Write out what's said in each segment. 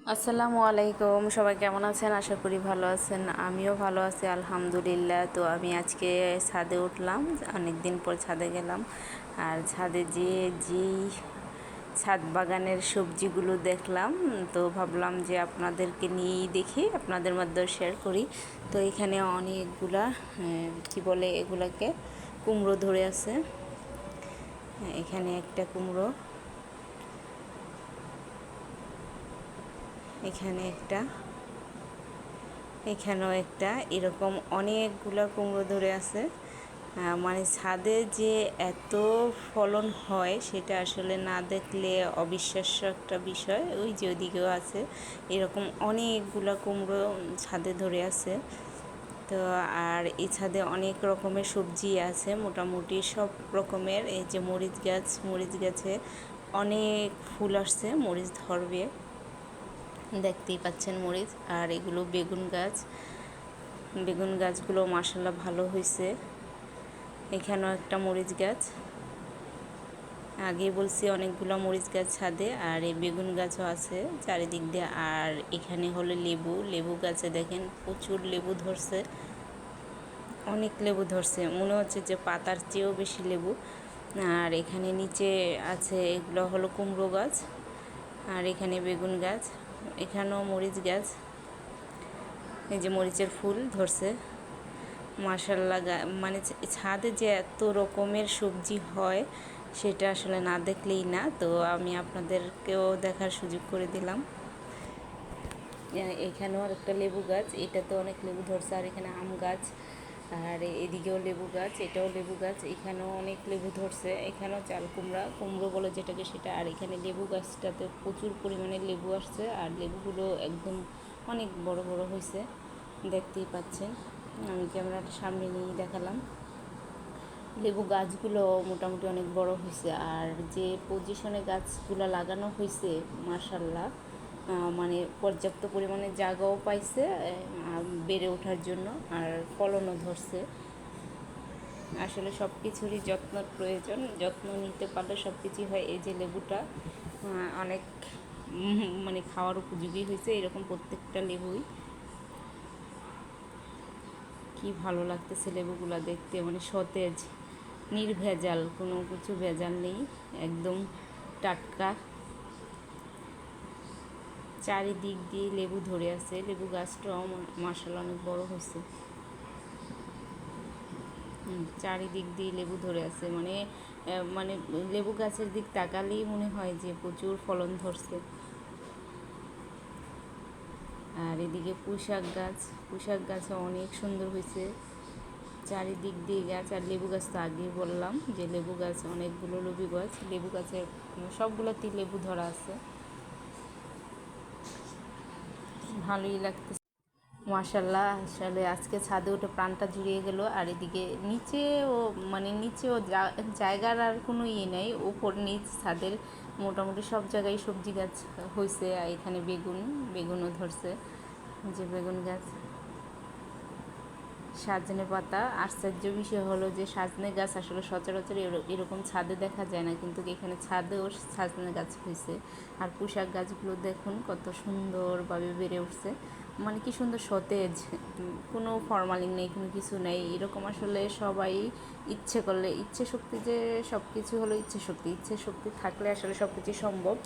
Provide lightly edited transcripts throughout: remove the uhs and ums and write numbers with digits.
আসসালামু আলাইকুম, সবাই কেমন আছেন? আশা করি ভালো আছেন। আমিও ভালো আছি আলহামদুলিল্লাহ। তো আমি আজকে ছাদে উঠলাম, অনেক দিন পর ছাদে গেলাম। আর ছাদে যেই ছাদ বাগানের সবজিগুলো দেখলাম, তো ভাবলাম যে আপনাদেরকে নিয়েই দেখি, আপনাদের মধ্যেও শেয়ার করি। তো এখানে অনেকগুলা কি বলে এগুলাকে, কুমড়ো ধরে আছে। এখানে একটা কুমড়ো, এখানে একটা, এখানেও একটা, এরকম অনেকগুলো কুমড়ো ধরে আছে। মানে ছাদে যে এত ফলন হয় সেটা আসলে না দেখলে অবিশ্বাস্য একটা বিষয়। ওই যে ওদিকেও আছে, এরকম অনেকগুলো কুমড়ো ছাদে ধরে আছে। তো আর এই ছাদে অনেক রকমের সবজি আছে, মোটামুটি সব রকমের। এই যে মরিচ গাছ, মরিচ গাছে অনেক ফুল আসছে, মরিচ ধরবে, দেখতেই পাচ্ছেন মরিচ। আর এগুলো বেগুন গাছ, বেগুন গাছগুলো মাশাআল্লাহ ভালো হয়েছে। এখানেও একটা মরিচ গাছ, আগে বলছি অনেকগুলো মরিচ গাছ ছাদে। আর এই বেগুন গাছও আছে চারিদিক দিয়ে। আর এখানে হলো লেবু, লেবু গাছে দেখেন প্রচুর লেবু ধরছে, অনেক লেবু ধরছে, মনে হচ্ছে যে পাতার চেয়েও বেশি লেবু। আর এখানে নিচে আছে, এগুলো হলো কুমড়ো গাছ। আর এখানে বেগুন গাছ, এখানেও মরিচ গাছ। এই যে মরিচের ফুল ধরছে মাশাআল্লাহ। মানে ছাদে যে এত রকমের সবজি হয় সেটা আসলে না দেখলেই না। তো আমি আপনাদেরকেও দেখার সুযোগ করে দিলাম। এখানেও আর একটা লেবু গাছ, এটাতে অনেক লেবু ধরছে। আর এখানে আম গাছ, আর এদিকেও লেবু গাছ, এটাও লেবু গাছ, এখানেও অনেক লেবু ধরছে। এখানেও চাল কুমড়া, কুমড়ো বলে যেটাকে সেটা। আর এখানে লেবু গাছটাতে প্রচুর পরিমাণে লেবু আসছে, আর লেবুগুলো একদম অনেক বড় বড় হয়েছে, দেখতেই পাচ্ছেন। আমি ক্যামেরাটা সামনে নিয়েই দেখালাম। লেবু গাছগুলো মোটামুটি অনেক বড় হয়েছে। আর যে পজিশনে গাছগুলো লাগানো হয়েছে মাশাআল্লাহ, মানে পর্যাপ্ত পরিমাণে জায়গাও পাইছে বেড়ে ওঠার জন্য, আর ফলনও ধরছে। আসলে সব কিছুরই যত্নের প্রয়োজন, যত্ন নিতে পারলে সব কিছুই হয়। এই যে লেবুটা অনেক মানে খাওয়ার উপযোগী হয়েছে, এরকম প্রত্যেকটা লেবুই। কি ভালো লাগতেছে লেবুগুলো দেখতে, মানে সতেজ, নির্ভেজাল, কোনো কিছু ভেজাল নেই, একদম টাটকা। চারিদিক দিয়ে লেবু ধরে আছে, লেবু গাছটাও মাশাআল্লাহ অনেক বড় হয়েছে। চারিদিক দিয়ে লেবু ধরে আছে, মানে মানে লেবু গাছের দিক তাকালেই মনে হয় যে প্রচুর ফলন ধরছে। আর এদিকে পুঁইশাক গাছ, পুঁইশাক গাছও অনেক সুন্দর হয়েছে, চারিদিক দিয়ে গাছ। আর লেবু গাছ তো আগেই বললাম যে লেবু গাছ অনেকগুলো, লেবু গাছ, লেবু গাছের সবগুলোতেই লেবু ধরা আছে, ভালোই লাগতেছে মাশাআল্লাহ। আসলে আজকে ছাদে উঠে প্রাণটা জুড়িয়ে গেল। আর এদিকে নিচেও, মানে নিচেও জায়গার আর কোনো ইয়ে নেই, উপর নিচ ছাদের মোটামুটি সব জায়গায় সবজি গাছ হয়েছে। আর এখানে বেগুন, বেগুনও ধরছে, যে বেগুন গাছ। সজনে পাতা, আশ্চর্য বিষয় হলো যে সজনে গাছ আসলে সচরাচর এরকম ছাদে দেখা যায় না, কিন্তু এখানে ছাদেও সজনে গাছ হয়েছে। আর পুঁইশাক গাছগুলো দেখুন কত সুন্দরভাবে বেড়ে উঠছে, মানে কি সুন্দর সতেজ, কোনো ফরমালিন নেই, কোনো কিছু নেই। এরকম আসলে সবাই ইচ্ছে করলে, ইচ্ছে শক্তি, যে সব কিছু হলো ইচ্ছে শক্তি, ইচ্ছে শক্তি থাকলে আসলে সব কিছু সম্ভব।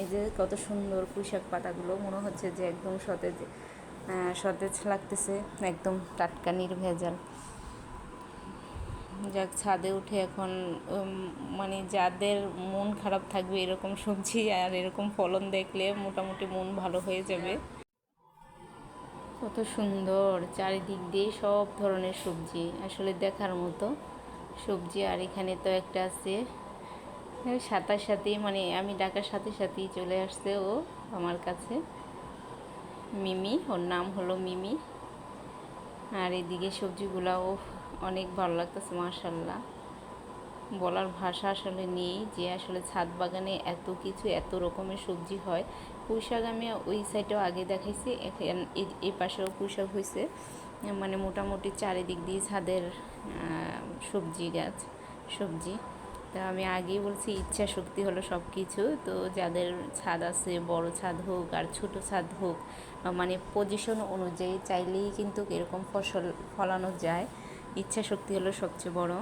এই যে কত সুন্দর পুঁইশাক পাতাগুলো, মনে হচ্ছে যে একদম সতেজ, সতেজ লাগতেছে, একদম টাটকা নির্ভেজাল। যাক, ছাদে উঠে এখন মানে যাদের মন খারাপ থাকবে এরকম সবজি আর এরকম ফলন দেখলে মোটামুটি মন ভালো হয়ে যাবে। কত সুন্দর চারিদিক দিয়ে সব ধরনের সবজি, আসলে দেখার মতো সবজি। আর এখানে তো একটা আছে, সাথে সাথেই, মানে আমি ডাকার সাথে সাথেই চলে আসছে ও আমার কাছে, মিমি, ওর নাম হলো মিমি। আর এদিকে সবজিগুলাও অনেক ভালো লাগতেছে মাশাআল্লাহ, বলার ভাষা আসলে নেই যে আসলে ছাদ বাগানে এত কিছু, এত রকমের সবজি হয়। পুঁইশাক আমি ওই সাইডেও আগে দেখাইছি, এই পাশেও পুঁইশাক হয়েছে। মানে মোটামুটি চারিদিক দিয়ে ছাদের সবজি গাছ, সবজি। তো আমি আগেই বলছি ইচ্ছা শক্তি হলো সব কিছু। তো যাদের ছাদ আছে, বড় ছাদ হোক আর ছোট ছাদ হোক, মানে পজিশন অনুযায়ী চাইলেই কিন্তু এরকম ফসল ফলানো যায়। ইচ্ছা শক্তি হলো সবচেয়ে বড়।